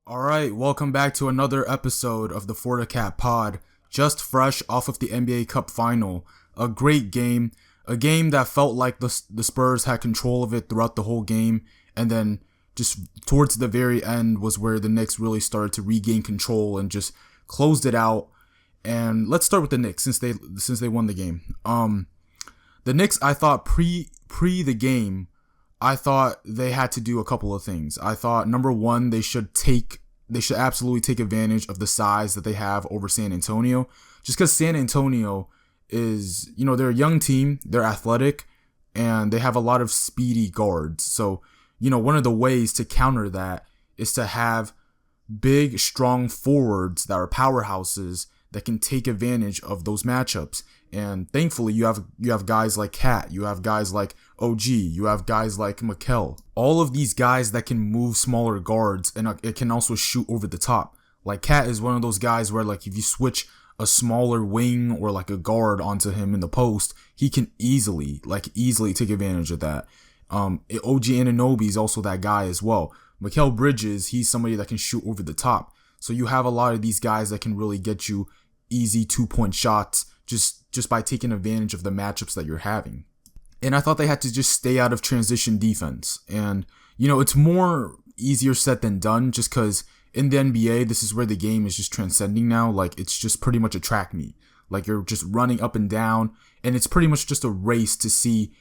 All right, welcome back to another episode of the Florida Cat Pod. Just fresh off of the NBA Cup final. A great game. A game that felt like the Spurs had control of it throughout the whole game. And then just towards the very end was where the Knicks really started to regain control and just closed it out. And let's start with the Knicks since they won the game. The Knicks, I thought pre the game, I thought they had to do a couple of things. I thought number one, they should absolutely take advantage of the size that they have over San Antonio. Just because San Antonio is, they're a young team, they're athletic, and they have a lot of speedy guards. So, one of the ways to counter that is to have big, strong forwards that are powerhouses that can take advantage of those matchups. And thankfully, you have guys like Cat, you have guys like OG, you have guys like Mikal. All of these guys that can move smaller guards, and it can also shoot over the top. Like Cat is one of those guys where, like, if you switch a smaller wing or like a guard onto him in the post, he can easily take advantage of that. OG Anunoby is also that guy as well. Mikal Bridges, he's somebody that can shoot over the top. So you have a lot of these guys that can really get you easy 2-point shots just by taking advantage of the matchups that you're having. And I thought they had to just stay out of transition defense. And, it's more easier said than done just because in the NBA, this is where the game is just transcending now. Like, it's just pretty much a track meet. Like, you're just running up and down, and it's pretty much just a race to see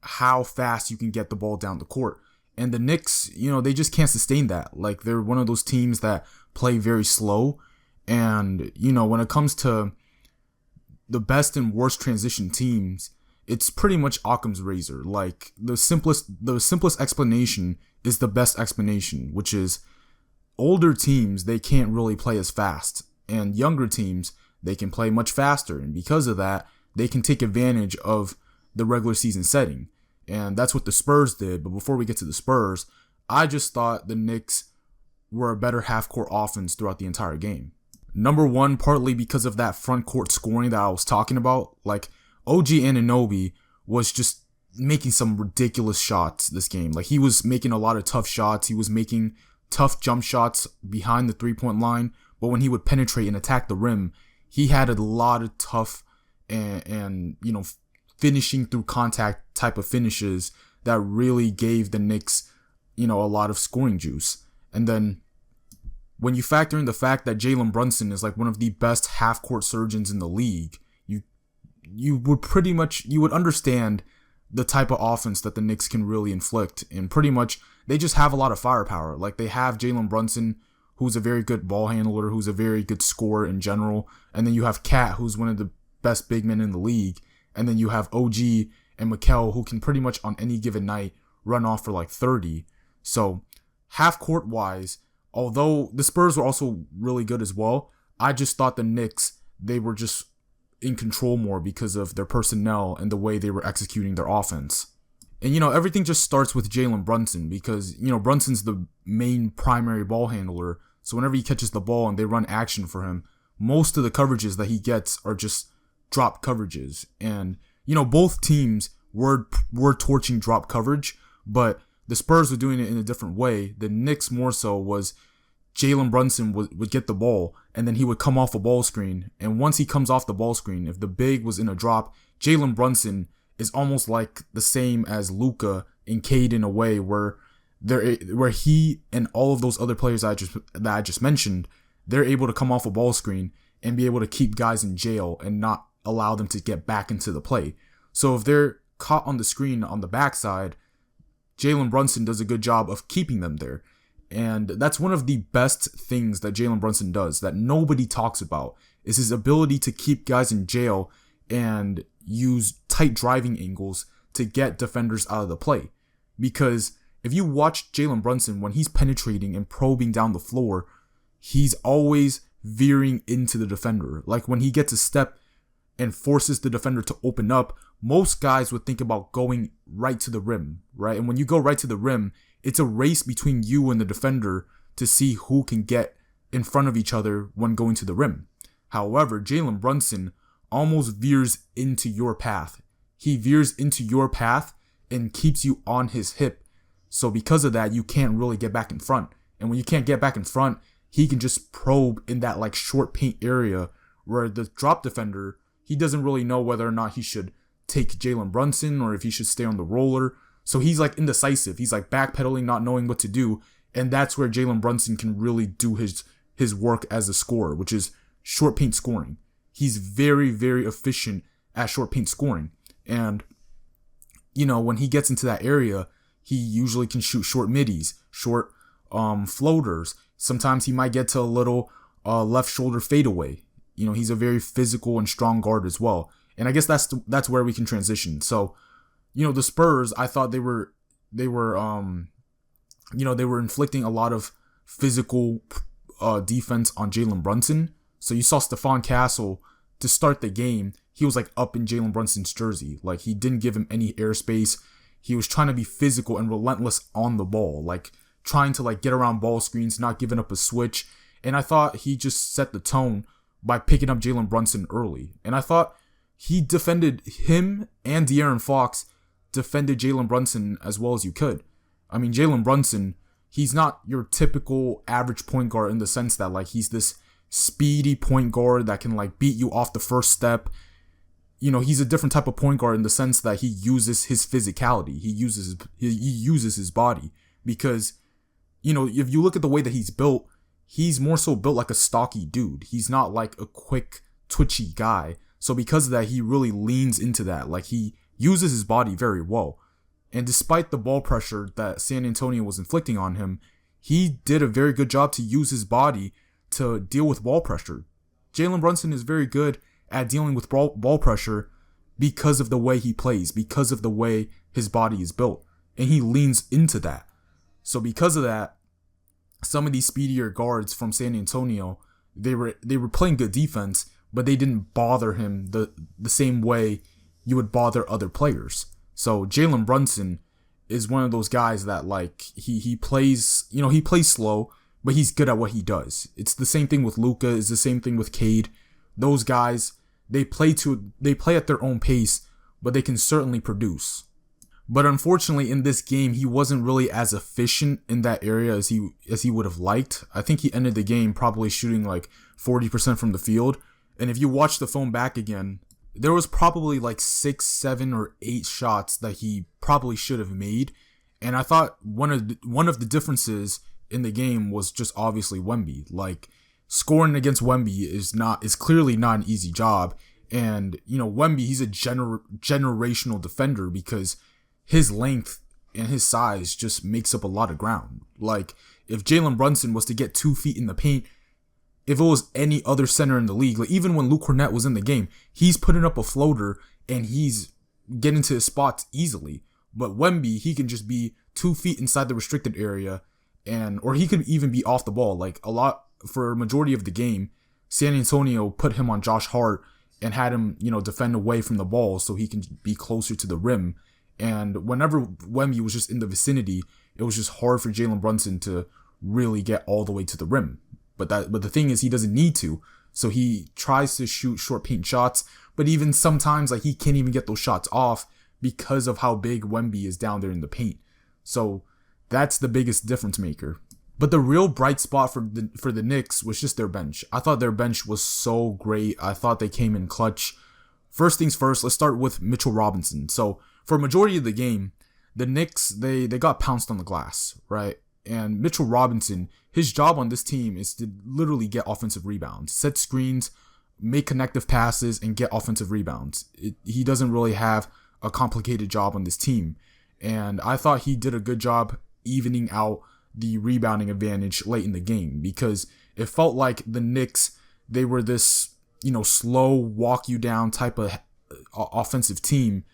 how fast you can get the ball down the court. And the Knicks, they just can't sustain that. Like, they're one of those teams that play very slow. And, when it comes to the best and worst transition teams, it's pretty much Occam's razor. Like, the simplest explanation is the best explanation, which is older teams, they can't really play as fast. And younger teams, they can play much faster. And because of that, they can take advantage of the regular season setting. And that's what the Spurs did. But before we get to the Spurs, I just thought the Knicks were a better half-court offense throughout the entire game. Number one, partly because of that front court scoring that I was talking about. Like, OG Anunoby was just making some ridiculous shots this game. Like, he was making a lot of tough shots. He was making tough jump shots behind the three-point line. But when he would penetrate and attack the rim, he had a lot of tough and finishing through contact type of finishes that really gave the Knicks, a lot of scoring juice. And then when you factor in the fact that Jalen Brunson is like one of the best half-court surgeons in the league, you would understand the type of offense that the Knicks can really inflict. And pretty much, they just have a lot of firepower. Like, they have Jalen Brunson, who's a very good ball handler, who's a very good scorer in general. And then you have Cat, who's one of the best big men in the league. And then you have OG and Mikal, who can pretty much on any given night run off for like 30. So, half-court wise, although the Spurs were also really good as well, I just thought the Knicks, they were just in control more because of their personnel and the way they were executing their offense. And, everything just starts with Jalen Brunson because, Brunson's the main primary ball handler. So whenever he catches the ball and they run action for him, most of the coverages that he gets are just drop coverages. And, both teams were torching drop coverage, but the Spurs were doing it in a different way. The Knicks more so was Jalen Brunson would get the ball, and then he would come off a ball screen. And once he comes off the ball screen, if the big was in a drop, Jalen Brunson is almost like the same as Luka and Cade in a way where he and all of those other players that I just mentioned, they're able to come off a ball screen and be able to keep guys in jail and not allow them to get back into the play. So if they're caught on the screen on the backside, Jalen Brunson does a good job of keeping them there. And that's one of the best things that Jalen Brunson does that nobody talks about is his ability to keep guys in jail and use tight driving angles to get defenders out of the play. Because if you watch Jalen Brunson, when he's penetrating and probing down the floor, he's always veering into the defender. Like when he gets a step and forces the defender to open up, most guys would think about going right to the rim, right? And when you go right to the rim, it's a race between you and the defender to see who can get in front of each other when going to the rim. However, Jalen Brunson almost veers into your path. He veers into your path and keeps you on his hip. So because of that, you can't really get back in front. And when you can't get back in front, he can just probe in that like short paint area where the drop defender, he doesn't really know whether or not he should take Jalen Brunson or if he should stay on the roller. So he's like indecisive. He's like backpedaling, not knowing what to do. And that's where Jalen Brunson can really do his work as a scorer, which is short paint scoring. He's very, very efficient at short paint scoring. And, you know, when he gets into that area, he usually can shoot short middies, short floaters. Sometimes he might get to a little left shoulder fadeaway. You know, he's a very physical and strong guard as well. And I guess that's where we can transition. So, you know, the Spurs, I thought they were inflicting a lot of physical defense on Jalen Brunson. So you saw Stephon Castle to start the game. He was like up in Jalen Brunson's jersey. Like he didn't give him any airspace. He was trying to be physical and relentless on the ball, like trying to like get around ball screens, not giving up a switch. And I thought he just set the tone by picking up Jalen Brunson early. And I thought he defended him and De'Aaron Fox defended Jalen Brunson as well as you could. I mean, Jalen Brunson, he's not your typical average point guard in the sense that like he's this speedy point guard that can like beat you off the first step. You know, he's a different type of point guard in the sense that he uses his physicality. He uses his body because, you know, if you look at the way that he's built, he's more so built like a stocky dude. He's not like a quick, twitchy guy. So because of that, he really leans into that. Like he uses his body very well. And despite the ball pressure that San Antonio was inflicting on him, he did a very good job to use his body to deal with ball pressure. Jalen Brunson is very good at dealing with ball pressure because of the way he plays, because of the way his body is built. And he leans into that. So because of that, some of these speedier guards from San Antonio, they were playing good defense, but they didn't bother him the same way you would bother other players. So Jalen Brunson is one of those guys that like he plays, you know, he plays slow, but he's good at what he does. It's the same thing with Luka, it's the same thing with Cade. Those guys, they play at their own pace, but they can certainly produce. But unfortunately in this game, he wasn't really as efficient in that area as he would have liked. I think he ended the game probably shooting like 40% from the field. And if you watch the film back again, there was probably like 6, 7, or 8 shots that he probably should have made. And I thought one of the differences in the game was just obviously Wemby. Like scoring against Wemby is clearly not an easy job. And you know, Wemby, he's a generational defender because his length and his size just makes up a lot of ground. Like if Jalen Brunson was to get 2 feet in the paint, if it was any other center in the league, like even when Luke Cornett was in the game, he's putting up a floater and he's getting to his spots easily. But Wemby, he can just be 2 feet inside the restricted area, or he could even be off the ball. Like for a majority of the game, San Antonio put him on Josh Hart and had him, you know, defend away from the ball so he can be closer to the rim. And whenever Wemby was just in the vicinity, it was just hard for Jalen Brunson to really get all the way to the rim. But the thing is, he doesn't need to. So he tries to shoot short paint shots, but even sometimes like he can't even get those shots off because of how big Wemby is down there in the paint. So that's the biggest difference maker. But the real bright spot for the Knicks was just their bench. I thought their bench was so great. I thought they came in clutch. First things first, let's start with Mitchell Robinson. So for a majority of the game, the Knicks, they got pounced on the glass, right? And Mitchell Robinson, his job on this team is to literally get offensive rebounds, set screens, make connective passes, and get offensive rebounds. He doesn't really have a complicated job on this team. And I thought he did a good job evening out the rebounding advantage late in the game because it felt like the Knicks, they were this, you know, slow walk you down type of offensive team.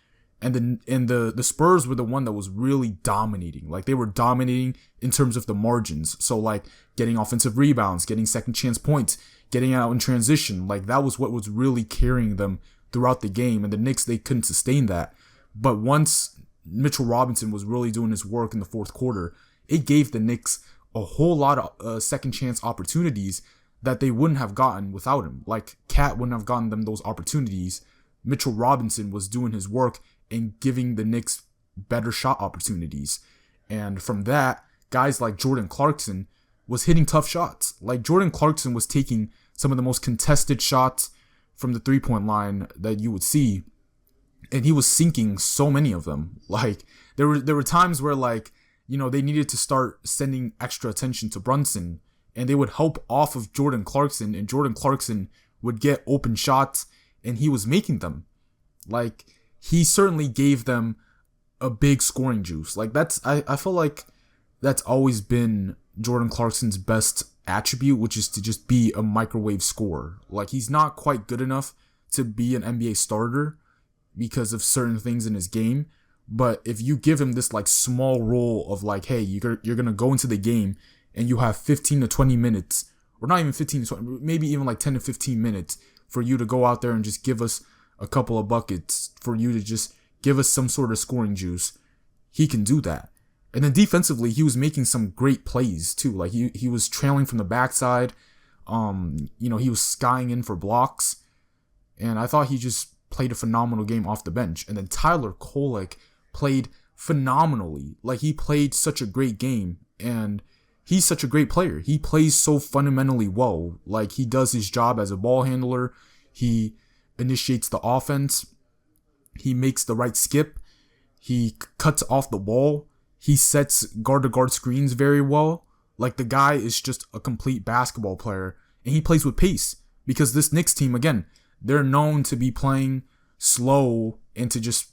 And the Spurs were the one that was really dominating. Like they were dominating in terms of the margins. So like getting offensive rebounds, getting second chance points, getting out in transition. Like that was what was really carrying them throughout the game. And the Knicks, they couldn't sustain that. But once Mitchell Robinson was really doing his work in the fourth quarter, it gave the Knicks a whole lot of second chance opportunities that they wouldn't have gotten without him. Like Cat wouldn't have gotten them those opportunities. Mitchell Robinson was doing his work and giving the Knicks better shot opportunities. And from that, guys like Jordan Clarkson, was hitting tough shots. Like Jordan Clarkson was taking some of the most contested shots from the 3-point line that you would see, and he was sinking so many of them. Like there were times where, like, you know, they needed to start sending extra attention to Brunson, and they would help off of Jordan Clarkson, and Jordan Clarkson would get open shots, and he was making them. Like, he certainly gave them a big scoring juice. Like, I feel like that's always been Jordan Clarkson's best attribute, which is to just be a microwave scorer. Like, he's not quite good enough to be an NBA starter because of certain things in his game, but if you give him this, like, small role of, like, hey, you're gonna go into the game and you have 15 to 20 minutes, or not even 15 to 20, maybe even like 10 to 15 minutes for you to go out there and just give us a couple of buckets, for you to just give us some sort of scoring juice, he can do that. And then defensively, he was making some great plays too. Like he was trailing from the backside. You know, he was skying in for blocks. And I thought he just played a phenomenal game off the bench. And then Tyler Kolek played phenomenally. Like, he played such a great game. And he's such a great player. He plays so fundamentally well. Like, he does his job as a ball handler. He initiates the offense. He makes the right skip. He cuts off the ball. He sets guard-to-guard screens very well. Like, the guy is just a complete basketball player. And he plays with pace. Because this Knicks team, again, they're known to be playing slow and to just,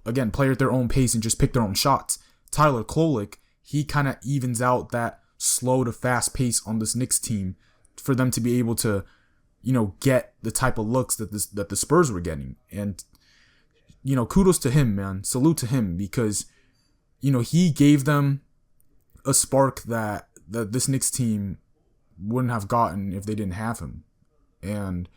again, play at their own pace and just pick their own shots. Tyler Kolek, he kind of evens out that slow to fast pace on this Knicks team for them to be able to, you know, get the type of looks that the Spurs were getting. And, you know, kudos to him, man. Salute to him, because, you know, he gave them a spark that this Knicks team wouldn't have gotten if they didn't have him. And,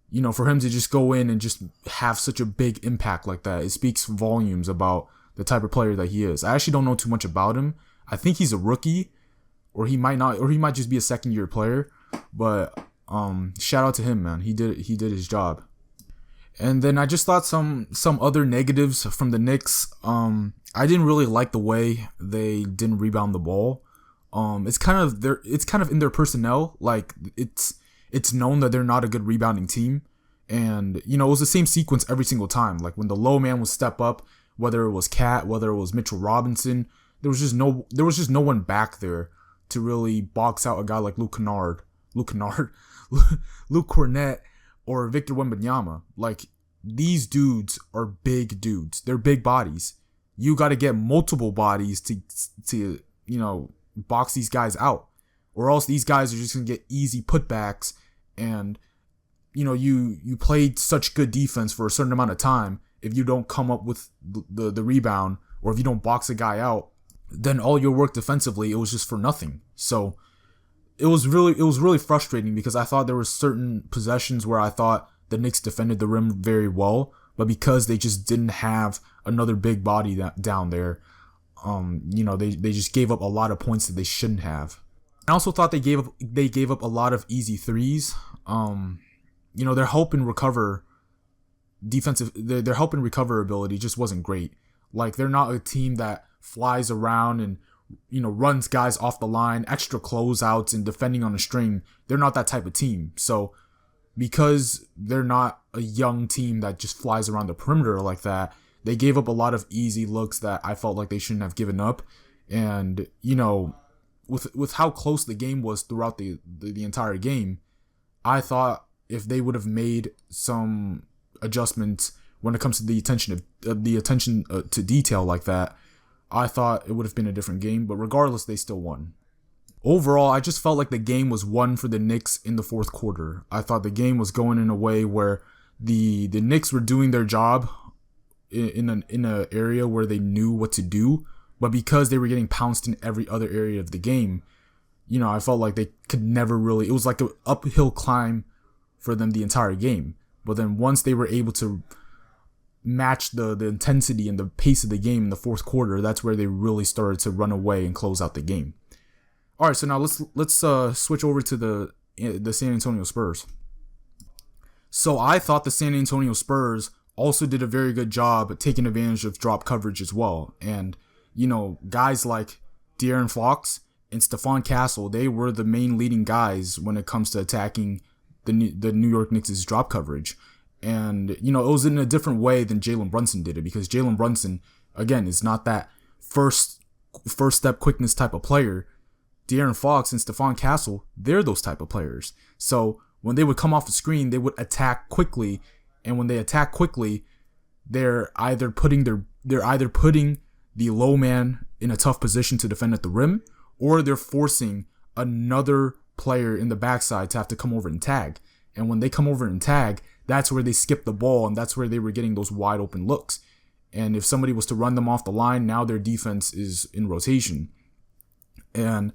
you know, for him to just go in and just have such a big impact like that, it speaks volumes about the type of player that he is. I actually don't know too much about him. I think he's a rookie, or he might not, or he might just be a second-year player. But shout out to him, man. He did his job. And then I just thought some other negatives from the Knicks. I didn't really like the way they didn't rebound the ball. It's kind of in their personnel. Like, it's known that they're not a good rebounding team. And, you know, it was the same sequence every single time. Like, when the low man would step up, whether it was Cat, whether it was Mitchell Robinson, there was just no one back there to really box out a guy like Luke Cornett, or Victor Wembanyama. Like, these dudes are big dudes. They're big bodies. You got to get multiple bodies to you know, box these guys out, or else these guys are just gonna get easy putbacks. And, you know, you played such good defense for a certain amount of time. If you don't come up with the rebound, or if you don't box a guy out, then all your work defensively, it was just for nothing. So it was really frustrating, because I thought there were certain possessions where I thought the Knicks defended the rim very well, but because they just didn't have another big body down there, you know, they just gave up a lot of points that they shouldn't have. I also thought they gave up a lot of easy threes. You know, their help and recover ability just wasn't great. Like, they're not a team that flies around and, you know, runs guys off the line, extra closeouts, and defending on a string. They're not that type of team. So, because they're not a young team that just flies around the perimeter like that, they gave up a lot of easy looks that I felt like they shouldn't have given up. And, you know, with how close the game was throughout the entire game, I thought if they would have made some adjustments when it comes to the attention to detail like that, I thought it would have been a different game. But regardless, they still won. Overall, I just felt like the game was won for the Knicks in the fourth quarter. I thought the game was going in a way where the Knicks were doing their job in an area where they knew what to do, but because they were getting pounced in every other area of the game, you know, I felt like they could never really. It was like an uphill climb for them the entire game. But then once they were able to match the intensity and the pace of the game in the fourth quarter, that's where they really started to run away and close out the game. All right, so now let's switch over to the San Antonio Spurs. So I thought the San Antonio Spurs also did a very good job at taking advantage of drop coverage as well. And, you know, guys like De'Aaron Fox, and Stephon Castle, they were the main leading guys when it comes to attacking the New York Knicks' drop coverage. And, it was in a different way than Jalen Brunson did it, because Jalen Brunson, again, is not that first step quickness type of player. De'Aaron Fox and Stephon Castle, they're those type of players. So when they would come off the screen, they would attack quickly, and when they attack quickly, they're either putting the low man in a tough position to defend at the rim, or they're forcing another player in the backside to have to come over and tag. And when they come over and tag, that's where they skip the ball, and that's where they were getting those wide open looks. And if somebody was to run them off the line, now their defense is in rotation. And,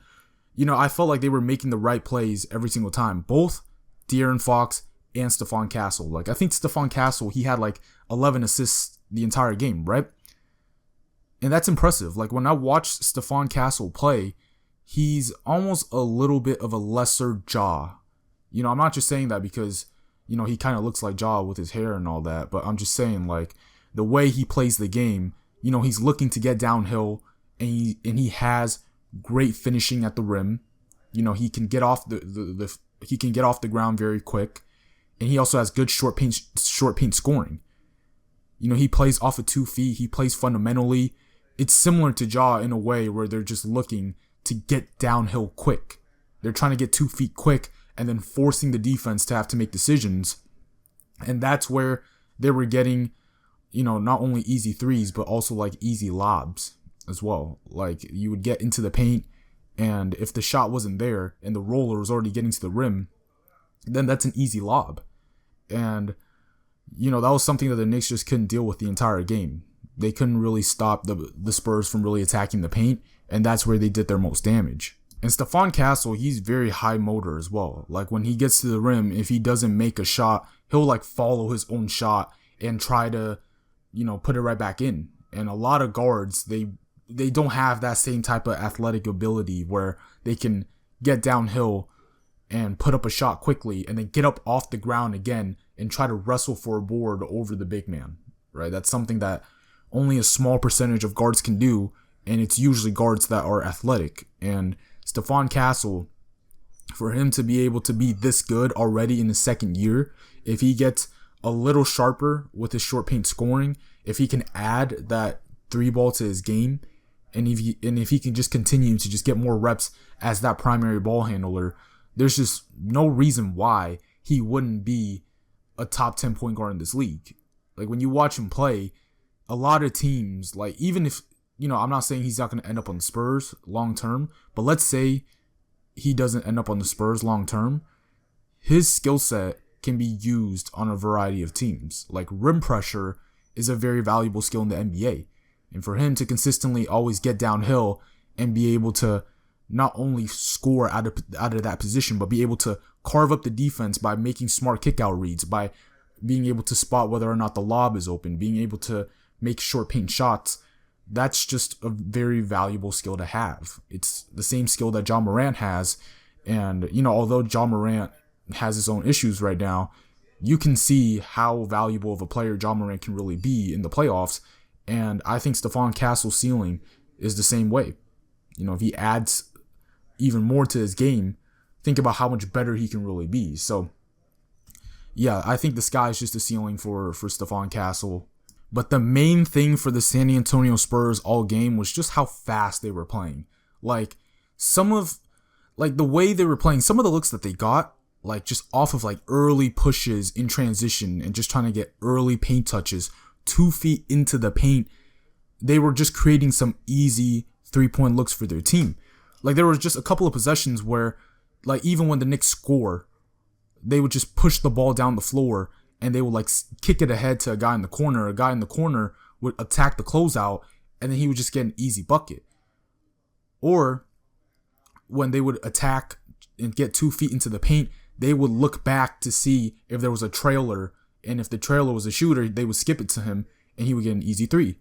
I felt like they were making the right plays every single time. Both De'Aaron Fox and Stephon Castle. Like, I think Stephon Castle, he had like 11 assists the entire game, right? And that's impressive. Like, when I watched Stephon Castle play, he's almost a little bit of a lesser Ja. I'm not just saying that because, he kind of looks like Ja with his hair and all that, but I'm just saying, like, the way he plays the game, he's looking to get downhill, and he has great finishing at the rim. He can get off he can get off the ground very quick, and he also has good short paint scoring. He plays off of 2 feet. He plays fundamentally. It's similar to Ja in a way where they're just looking to get downhill quick. They're trying to get 2 feet quick and then forcing the defense to have to make decisions. And that's where they were getting, not only easy threes, but also like easy lobs as well. Like, you would get into the paint, and if the shot wasn't there and the roller was already getting to the rim, then that's an easy lob. And, that was something that the Knicks just couldn't deal with the entire game. They couldn't really stop the Spurs from really attacking the paint, and that's where they did their most damage. And Stephon Castle, he's very high motor as well. Like, when he gets to the rim, if he doesn't make a shot, he'll like follow his own shot and try to, put it right back in. And a lot of guards, they don't have that same type of athletic ability where they can get downhill and put up a shot quickly and then get up off the ground again and try to wrestle for a board over the big man, right? That's something that only a small percentage of guards can do, and it's usually guards that are athletic. And Stephon Castle, for him to be able to be this good already in his second year, if he gets a little sharper with his short paint scoring, if he can add that 3-ball to his game, and if he can just continue to just get more reps as that primary ball handler, there's just no reason why he wouldn't be a top 10 point guard in this league. Like, when you watch him play, a lot of teams, like, even if, I'm not saying he's not going to end up on the Spurs long term, but let's say he doesn't end up on the Spurs long term, his skill set can be used on a variety of teams. Like, rim pressure is a very valuable skill in the NBA. And for him to consistently always get downhill and be able to not only score out of that position, but be able to carve up the defense by making smart kickout reads, by being able to spot whether or not the lob is open, being able to make short paint shots, that's just a very valuable skill to have. It's the same skill that Ja Morant has. And, although Ja Morant has his own issues right now, you can see how valuable of a player Ja Morant can really be in the playoffs. And I think Stephon Castle's ceiling is the same way. If he adds even more to his game, think about how much better he can really be. So, yeah, I think the sky is just the ceiling for Stephon Castle. But the main thing for the San Antonio Spurs all game was just how fast they were playing. Like, the way they were playing, some of the looks that they got, like, just off of like early pushes in transition and just trying to get early paint touches 2 feet into the paint, they were just creating some easy 3-point looks for their team. Like, there was just a couple of possessions where, like, even when the Knicks score, they would just push the ball down the floor and they would like kick it ahead to a guy in the corner. A guy in the corner would attack the closeout, and then he would just get an easy bucket. Or when they would attack and get 2 feet into the paint, they would look back to see if there was a trailer, and if the trailer was a shooter, they would skip it to him and he would get an easy 3.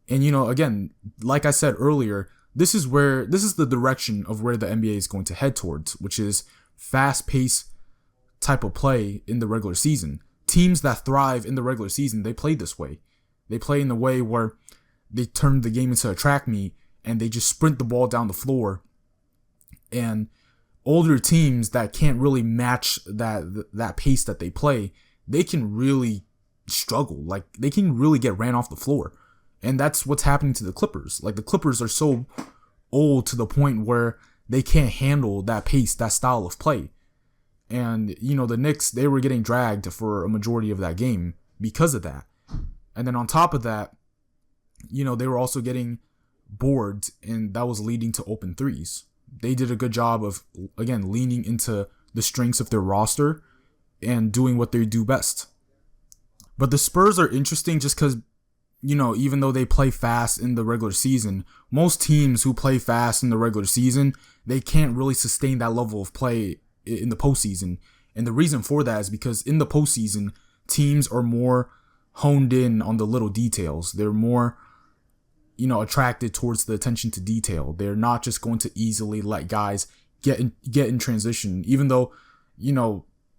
And again, like I said earlier, this is the direction of where the NBA is going to head towards, which is fast-paced type of play in the regular season. Teams that thrive in the regular season, they play this way. They play in the way where they turn the game into a track meet and they just sprint the ball down the floor And older teams that can't really match that pace that they play, they can really struggle. Like, they can really get ran off the floor. And that's what's happening to the Clippers. Like, the Clippers are so old to the point where they can't handle that pace, that style of play. And, the Knicks, they were getting dragged for a majority of that game because of that. And then on top of that, they were also getting boards, and that was leading to open threes. They did a good job of, again, leaning into the strengths of their roster and doing what they do best. But the Spurs are interesting just because, even though they play fast in the regular season, most teams who play fast in the regular season, they can't really sustain that level of play in the postseason. And the reason for that is because in the postseason, teams are more honed in on the little details. They're more, attracted towards the attention to detail. They're not just going to easily let guys get in transition, even though,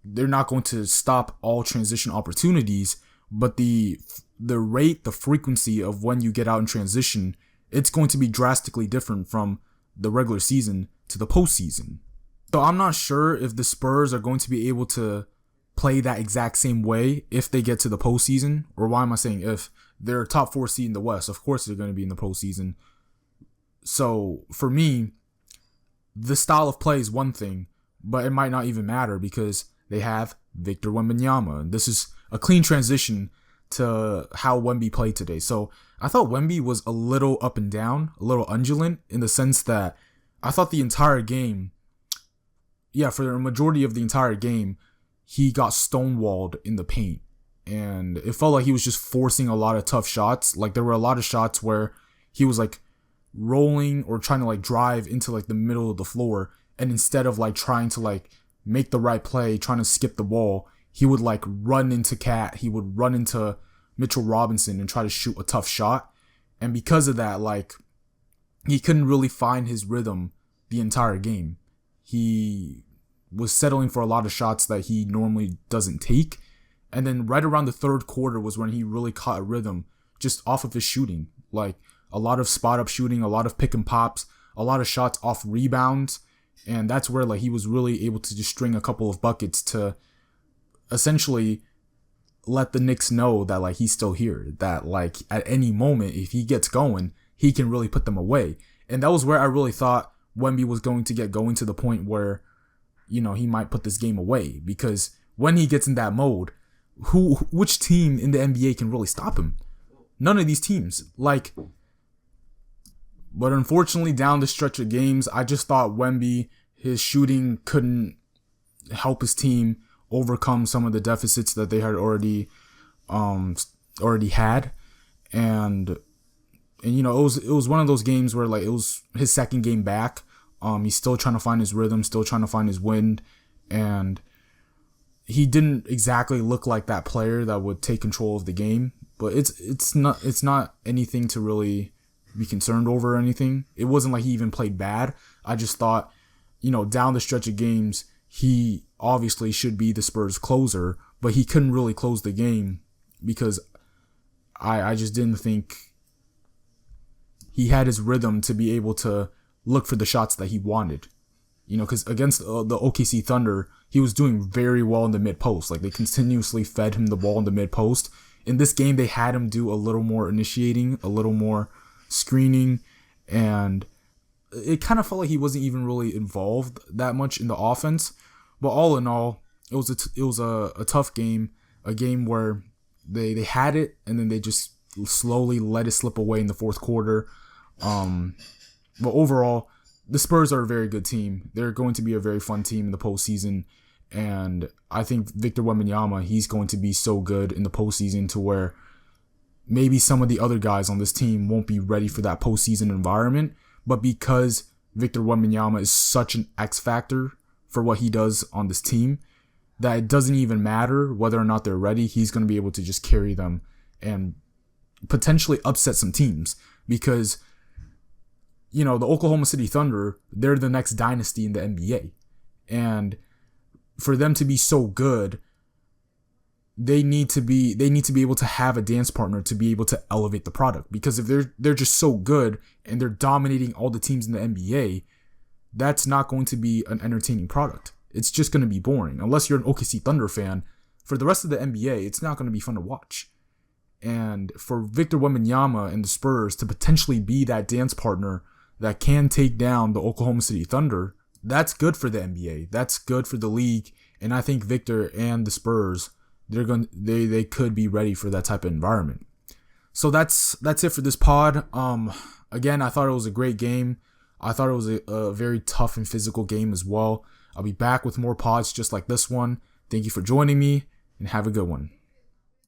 they're not going to stop all transition opportunities, but the rate, the frequency of when you get out in transition, it's going to be drastically different from the regular season to the postseason. So I'm not sure if the Spurs are going to be able to play that exact same way if they get to the postseason. Or why am I saying if? They're top 4 seed in the West. Of course they're going to be in the postseason. So for me, the style of play is one thing, but it might not even matter because they have Victor Wembanyama. This is a clean transition to how Wemby played today. So I thought Wemby was a little up and down, a little undulant, in the sense that I thought the entire game, for the majority of the entire game, he got stonewalled in the paint. And it felt like he was just forcing a lot of tough shots. Like, there were a lot of shots where he was like rolling or trying to like drive into like the middle of the floor. And instead of like trying to like make the right play, trying to skip the ball, he would like run into Cat. He would run into Mitchell Robinson and try to shoot a tough shot. And because of that, like, he couldn't really find his rhythm the entire game. He was settling for a lot of shots that he normally doesn't take. And then right around the third quarter was when he really caught a rhythm just off of his shooting. Like, a lot of spot up shooting, a lot of pick and pops, a lot of shots off rebounds. And that's where like he was really able to just string a couple of buckets to essentially let the Knicks know that like he's still here. That like at any moment, if he gets going, he can really put them away. And that was where I really thought Wemby was going to get going, to the point where, he might put this game away. Because when he gets in that mode, which team in the NBA can really stop him? None of these teams. Like, but unfortunately, down the stretch of games, I just thought Wemby, his shooting couldn't help his team overcome some of the deficits that they had already had. And it was one of those games where like it was his second game back. He's still trying to find his rhythm, still trying to find his wind, and he didn't exactly look like that player that would take control of the game. But it's not anything to really be concerned over or anything. It wasn't like he even played bad. I just thought, down the stretch of games, he obviously should be the Spurs closer, but he couldn't really close the game because I just didn't think he had his rhythm to be able to look for the shots that he wanted. Because against the OKC Thunder, he was doing very well in the mid-post. Like, they continuously fed him the ball in the mid-post. In this game, they had him do a little more initiating, a little more screening, and it kind of felt like he wasn't even really involved that much in the offense. But all in all, it was a tough game, a game where they had it, and then they just slowly let it slip away in the fourth quarter. But overall, the Spurs are a very good team. They're going to be a very fun team in the postseason. And I think Victor Wembanyama, he's going to be so good in the postseason to where maybe some of the other guys on this team won't be ready for that postseason environment. But because Victor Wembanyama is such an X factor for what he does on this team, that it doesn't even matter whether or not they're ready. He's going to be able to just carry them and potentially upset some teams. Because, the Oklahoma City Thunder, they're the next dynasty in the NBA. And for them to be so good, they need to be able to have a dance partner to be able to elevate the product. Because if they're just so good and they're dominating all the teams in the NBA, that's not going to be an entertaining product. It's just going to be boring. Unless you're an OKC Thunder fan, for the rest of the NBA, it's not going to be fun to watch. And for Victor Wembanyama and the Spurs to potentially be that dance partner that can take down the Oklahoma City Thunder, that's good for the NBA. That's good for the league. And I think Victor and the Spurs, they could be ready for that type of environment. So that's it for this pod. Again, I thought it was a great game. I thought it was a very tough and physical game as well. I'll be back with more pods just like this one. Thank you for joining me, and have a good one.